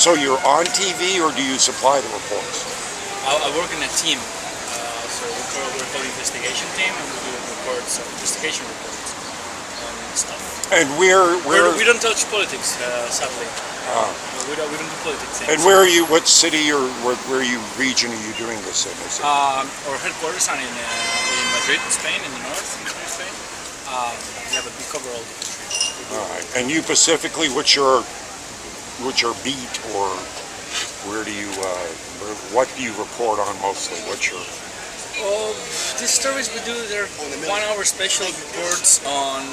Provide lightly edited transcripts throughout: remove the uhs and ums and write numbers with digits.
So you're on TV, or do you supply the reports? I work in a team, so we're called investigation team, and we do reports, investigation reports and stuff. And We don't touch politics, sadly. We don't do politics. And where are you? What city or where you region are you doing this in? Is it? Our headquarters are in Madrid, Spain, in the north of Spain. Yeah, but we cover all the country. All right. And you specifically, what's your beat, or where do you what do you report on mostly? What's your These stories we do, they're 1 hour special reports on,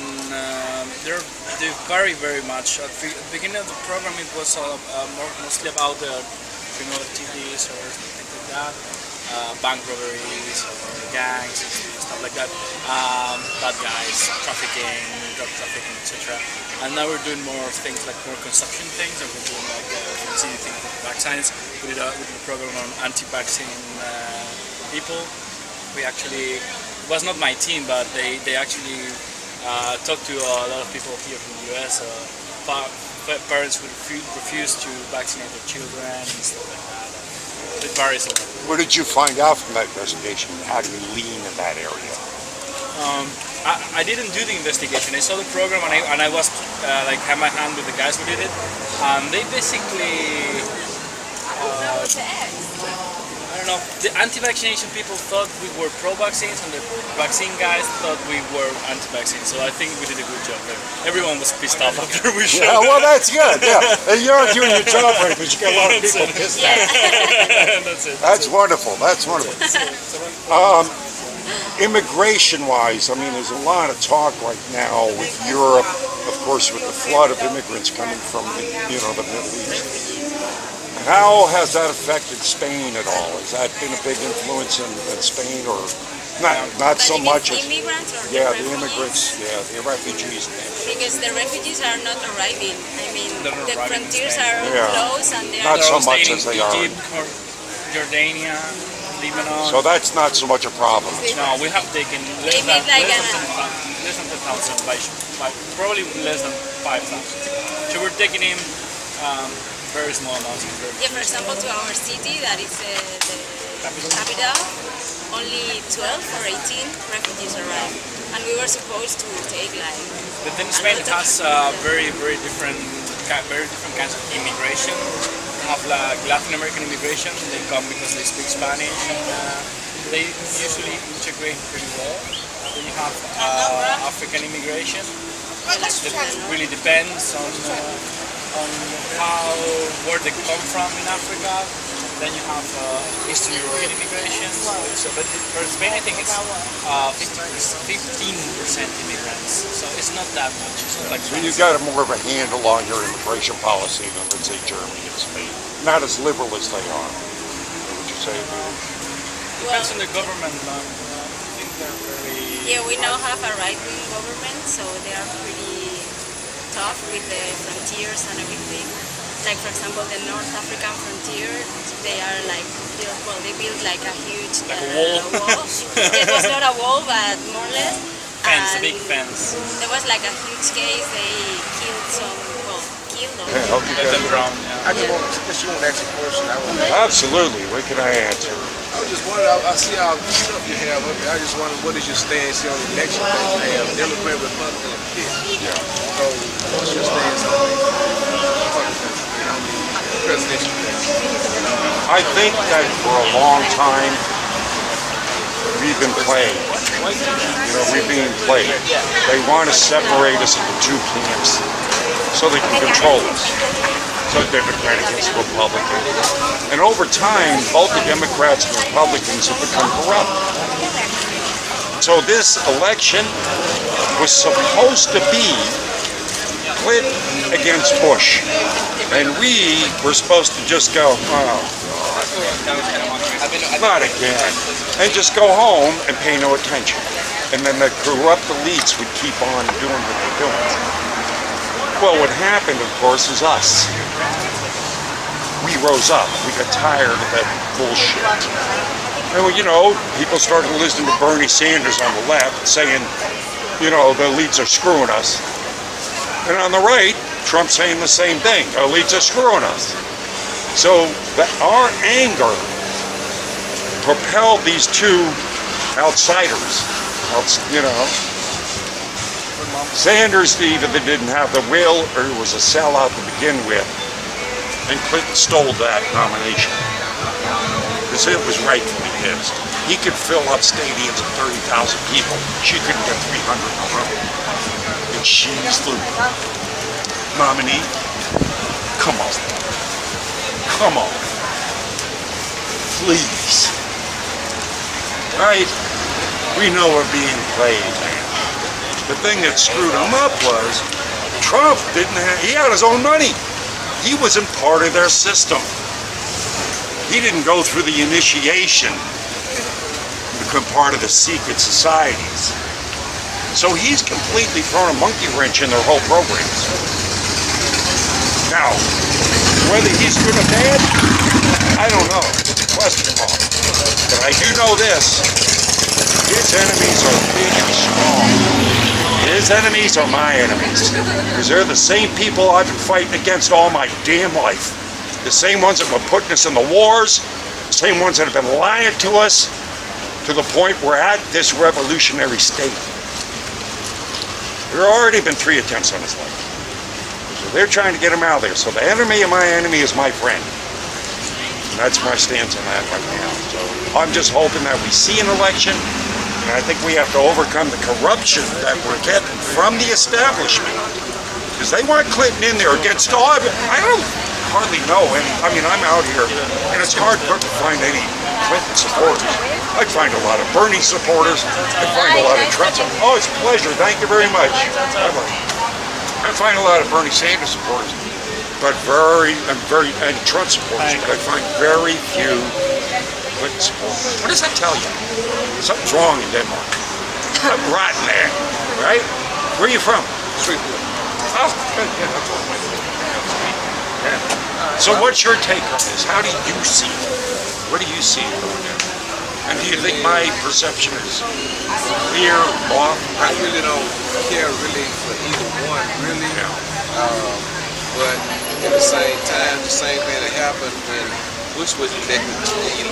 they vary very much. At the beginning of the program it was mostly about criminal activities or things like that, bank robberies or gangs, stuff like that, bad guys, trafficking, drug trafficking, etc. And now we're doing more things like more consumption things, and we're doing like things like vaccines. We did a program on anti-vaccine people. We actually, it was not my team, but they actually talked to a lot of people here from the US, parents who refuse to vaccinate their children and stuff like that. It varies a lot. What did you find out from that investigation? How do you lean in that area? I didn't do the investigation. I saw the program, and I was like had my hand with the guys who did it. They basically, I don't know, the anti-vaccination people thought we were pro-vaccines, and the vaccine guys thought we were anti-vaccine. So I think we did a good job there. Everyone was pissed off after we showed. Yeah, well, that's good. Yeah, and you're doing your job right, but you got a lot of people pissed off. That's it. That's wonderful. That's wonderful. Immigration-wise, I mean, there's a lot of talk right now with Europe, of course, with the flood of immigrants coming from the Middle East. How has that affected Spain at all? Has that been a big influence in Spain, or not so much as immigrants or the refugees? immigrants, the refugees? Because the refugees are not arriving. I mean, They're not the arriving in frontiers Spain. are Yeah. closed, and they Not are so They're all much staying as in they are. Egypt, Jordania, Lebanon. So that's not so much a problem. No, we have taken less They made like less than 10,000, probably less than 5,000. So we're taking in very small amounts of Yeah, for example, to our city, that is the capital, only 12 or 18 refugees arrived. And we were supposed to take like... But then Spain has very different kinds of immigration. We have like Latin American immigration. They come because they speak Spanish, and they usually integrate pretty well. Then you have African immigration. It really depends on where they come from in Africa. Then you have Eastern European immigration. So, but for Spain, I think it's 15% immigrants. So it's not that much. It's not like So you got more of a handle on your immigration policy than, let's say, Germany and Spain. Not as liberal as they are. Would you say? Depends on the government. I think they're very. Yeah, we now have a right-wing government, so they are pretty tough with the frontiers and everything. Like, for example, the North African frontier, they are like they built like a huge wall. It was not a wall, but more or less. Fence, a And big fence. there was like a huge case. They killed some, killed them. Yeah, okay. Let them drown. Yeah. I just want to ask a question. Absolutely. What can I answer? I was just wondering, I see all the stuff you have up here. I just wondered, what is your stance on the election that you have, Democrat, Republican, and Pitt? Yeah. So, what's your stance on the presidential election? I think that for a long time we've been played. We're being played. They want to separate us into two camps so they can control us. So Democrat against Republican. And over time, both the Democrats and Republicans have become corrupt. So this election was supposed to be Clinton against Bush. And we were supposed to just go, oh, not again. And just go home and pay no attention. And then the corrupt elites would keep on doing what they're doing. Well, what happened, of course, is us. We rose up. We got tired of that bullshit. And, people started listening to Bernie Sanders on the left saying, the elites are screwing us. And on the right, Trump saying the same thing. The elites are screwing us. So our anger propelled these two outsiders. You know, Sanders either didn't have the will or he was a sellout to begin with, and Clinton stole that nomination because it was rightfully his. He could fill up stadiums of 30,000 people. She couldn't get 300 in a room. And she's the nominee. Come on. Come on. Please. Right? We know we're being played, man. The thing that screwed him up was Trump he had his own money. He wasn't part of their system. He didn't go through the initiation to become part of the secret societies. So he's completely thrown a monkey wrench in their whole programs. Now, whether he's good or bad, I don't know. Question mark. But I do know this. His enemies are big and strong. His enemies are my enemies. Because they're the same people I've been fighting against all my damn life. The same ones that have been putting us in the wars. The same ones that have been lying to us to the point we're at this revolutionary state. There have already been 3 attempts on his life. So they're trying to get him out of there. So the enemy of my enemy is my friend. And that's my stance on that right now. So I'm just hoping that we see an election. And I think we have to overcome the corruption that we're getting from the establishment. Because they want Clinton in there against all of it. I don't hardly know any. I mean, I'm out here, and it's hard to find any Clinton supporters. I find a lot of Bernie supporters. I find a lot of Trump supporters. Oh, it's a pleasure. Thank you very much. Bye-bye. I find a lot of Bernie Sanders supporters, but and Trump supporters. But I find very few Clinton supporters. What does that tell you? Something's wrong in Denmark. Something rotten there, right? Where are you from? Swedenborg. Oh, yeah, that's all my yeah. So what's your take on this? How do you see it? What do you see going there? And do you think my perception is clear, off? I really don't care really for either one, really. Yeah. But at the same time, the same thing that happened when Bush was elected,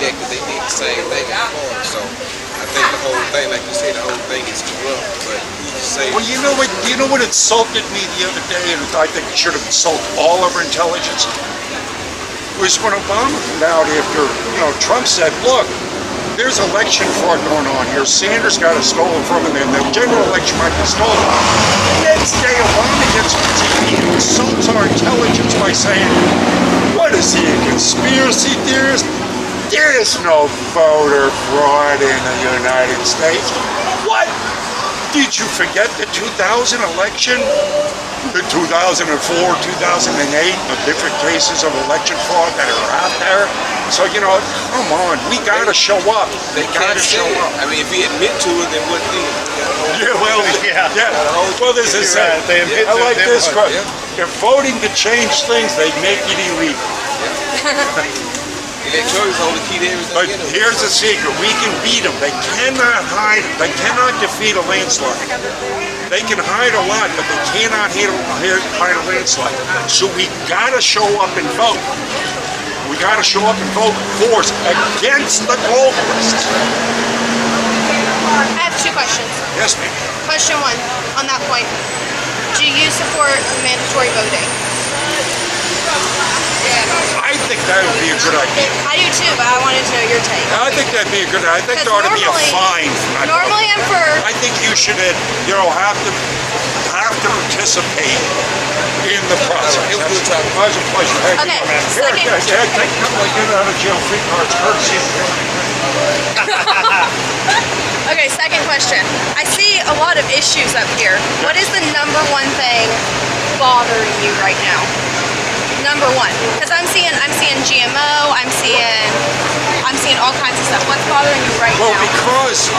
they did the same thing in Florida. So I think the whole thing, like you said, the whole thing is corrupt. But well, you know what insulted me the other day, and I think it should have insulted all of our intelligence, was when Obama came out after, Trump said, look, there's election fraud going on here. Sanders got it stolen from him, and the general election might be stolen. The next day, Obama gets on TV and insults our intelligence by saying, what is he, a conspiracy theorist? There is no voter fraud in the United States. What? Did you forget the 2000 election? The 2004, 2008, the different cases of election fraud that are out there? So, come on, we gotta show up. They gotta show up. I mean, if he admit to it, then what then? Yeah, well, yeah. Well, this is it. I like this quote. If voting to change things, they make it illegal. Electoral is only key to everything. But here's the secret. We can beat them. They cannot hide. They cannot defeat a landslide. They can hide a lot, but they cannot hide a landslide. So we gotta show up and vote. We gotta show up and vote force against the globalists. I have 2 questions. Yes, ma'am. Question 1, on that point, do you support mandatory voting? I think that would be a good idea. I do too, but I wanted to know your take. I think that'd be a good idea. I think there ought to be a fine for that. Normally I'm for... I think you should, have to participate in the process. It was a good time. It was a pleasure. Thank Okay, you, man. second- Here, take a couple of get out of jail free cards, courtesy of Okay, second question. I see a lot of issues up here. What is the number 1 thing bothering you right now? Number 1, because I'm seeing GMO, I'm seeing all kinds of stuff. What's bothering you right Well, now? because,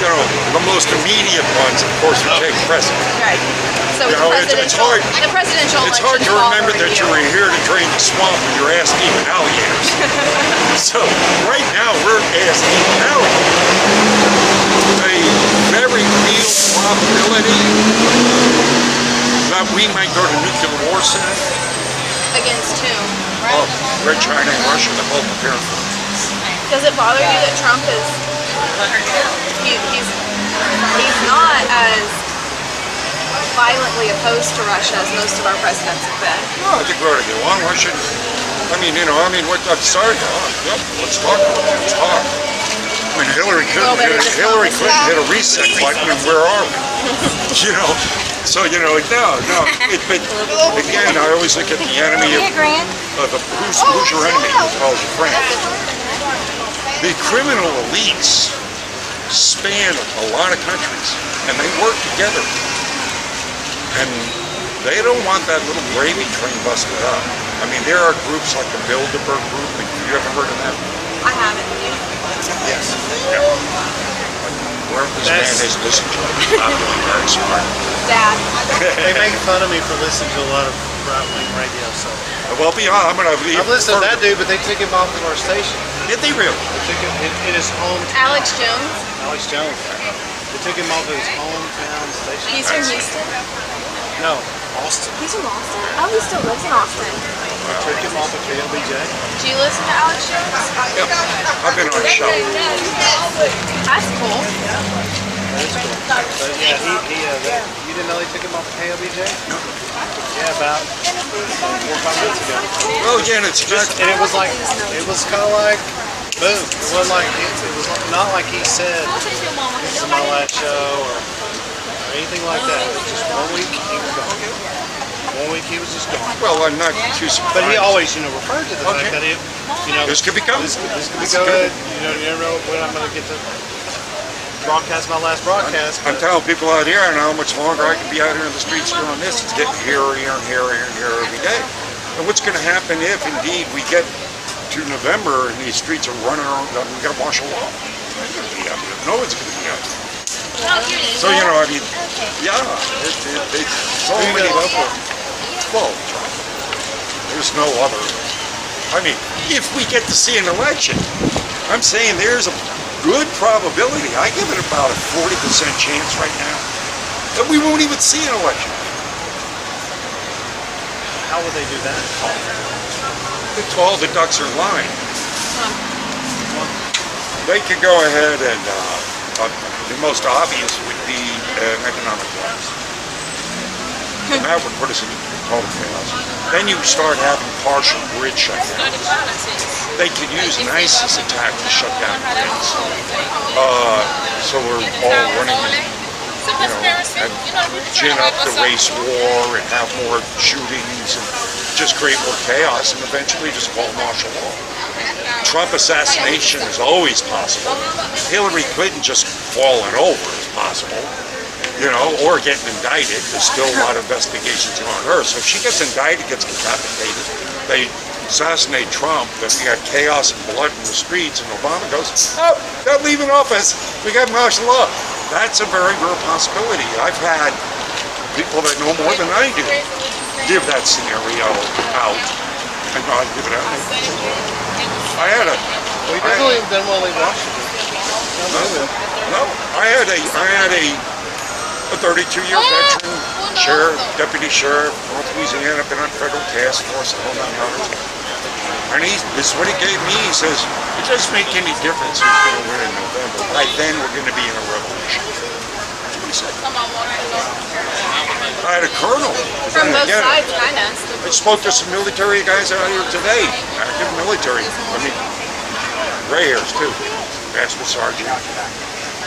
the most immediate ones, of course, would take precedent. Right. So it's hard. the presidential It's hard to election's remember that bothering you were here to drain the swamp with your ass-deep alligators. So, right now, we're ass-deep alligators. A very real probability that we might go to nuclear war soon. Against whom? Well, Red China and Russia, they're both preparing for it. Does it bother you that Trump is he's not as violently opposed to Russia as most of our presidents have been? No, I think we ought to get along. Why shouldn't? I'm sorry. Yep, let's talk about it. Let's talk. I mean, Hillary Clinton hit a reset button, and where are we? You know, so no. But again, I always look at the enemy of who's your enemy as well as your friend. The criminal elites span a lot of countries, and they work together. And they don't want that little gravy train busted up. I mean, there are groups like the Bilderberg Group. Have you ever heard of that? I haven't. Yes. Yeah. Where this man has listened to it, not really very smart. Dad. They make fun of me for listening to a lot of right-wing radio, so. Well, I'm gonna leave. I've listened to that dude, but they took him off of our station. Did they really? They took him in his hometown. Alex Jones. Alex Jones. They took him off of his hometown station. He's from Houston. No, Austin. He's from Austin. Oh, he still lives in Austin. They took him off of KLBJ. Do you listen to Alex Jones? Yeah. I've been on the show. That's cool. That is cool. But yeah, you didn't know they took him off of KLBJ? Yeah, about 4 or 5 minutes ago. Well, again, it's just. And it was kind of like, boom. It wasn't like, it was not like he said, this is my last show or anything like that. It was just 1 week, he was gone. 1 week, he was just gone. Well, I'm not too surprised. But he always, referred to the fact that this could be coming. This could be good. You never know when I'm going to get to broadcast my last broadcast. I'm telling people out here, I know how much longer I can be out here in the streets doing this. It's getting hairier and hairier and hairier every day. And what's going to happen if, indeed, we get to November and these streets are running around, we got martial law. I'm going to be out here. No one's going to be out here. So, yeah, it's so many levels. Well, there's no other. I mean, if we get to see an election, I'm saying there's a good probability, I give it about a 40% chance right now, that we won't even see an election. How would they do that? If all the ducks are in line, they could go ahead and the most obvious would be an economic collapse. And that would put us in total chaos. Then you start having partial grid shutdowns. They could use an ISIS attack to shut down grids. So we're all running, and gin up the race war and have more shootings and just create more chaos and eventually just call martial law. Trump assassination is always possible. Hillary Clinton just falling over is possible. Or getting indicted. There's still a lot of investigations on her. So if she gets indicted, gets decapitated, they assassinate Trump, then we got chaos and blood in the streets, and Obama goes, oh, they're leaving office. We got martial law. That's a very real possibility. I've had people that know more than I do give that scenario out. And I'll give it out. I had a... Well, he definitely done well in Washington. No, I had a 32-year veteran, sheriff, deputy sheriff, North Louisiana, been on federal task force, the whole 9 yards. And this is what he gave me. He says, it doesn't make any difference who's going to win in November. By then, we're going to be in a revolution. That's what he said. I had a colonel. From both sides, kind of. I spoke to some military guys out here today, active military. Gray hairs too. Master sergeant.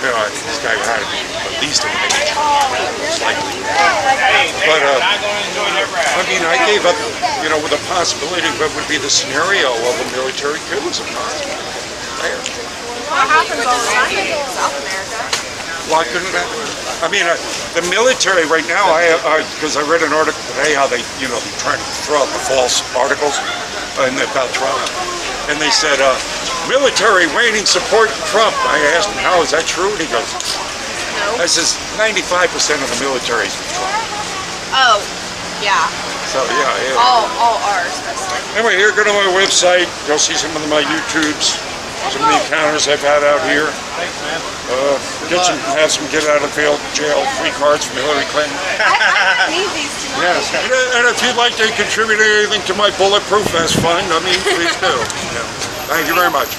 This guy had to be at least an age, slightly. But I gave up, with a possibility of what would be the scenario of a military coup as a possible. What happens all the time in South America? Why couldn't that? The military right now, because I read an article today how they're trying to throw out the false articles about Trump. And they said, military waning support for Trump. I asked him, how is that true? And he goes, no. I says, 95% of the military is with Trump. Oh, yeah. So, yeah. All ours, mostly. Anyway, here, go to my website. Go see some of my YouTubes. some of the encounters I've had out here. Thanks, man. Have some get out of jail free cards from Hillary Clinton. I need these tonight. Yes, and if you'd like to contribute anything to my bulletproof vest fund, I mean, please do. Yeah. Thank you very much.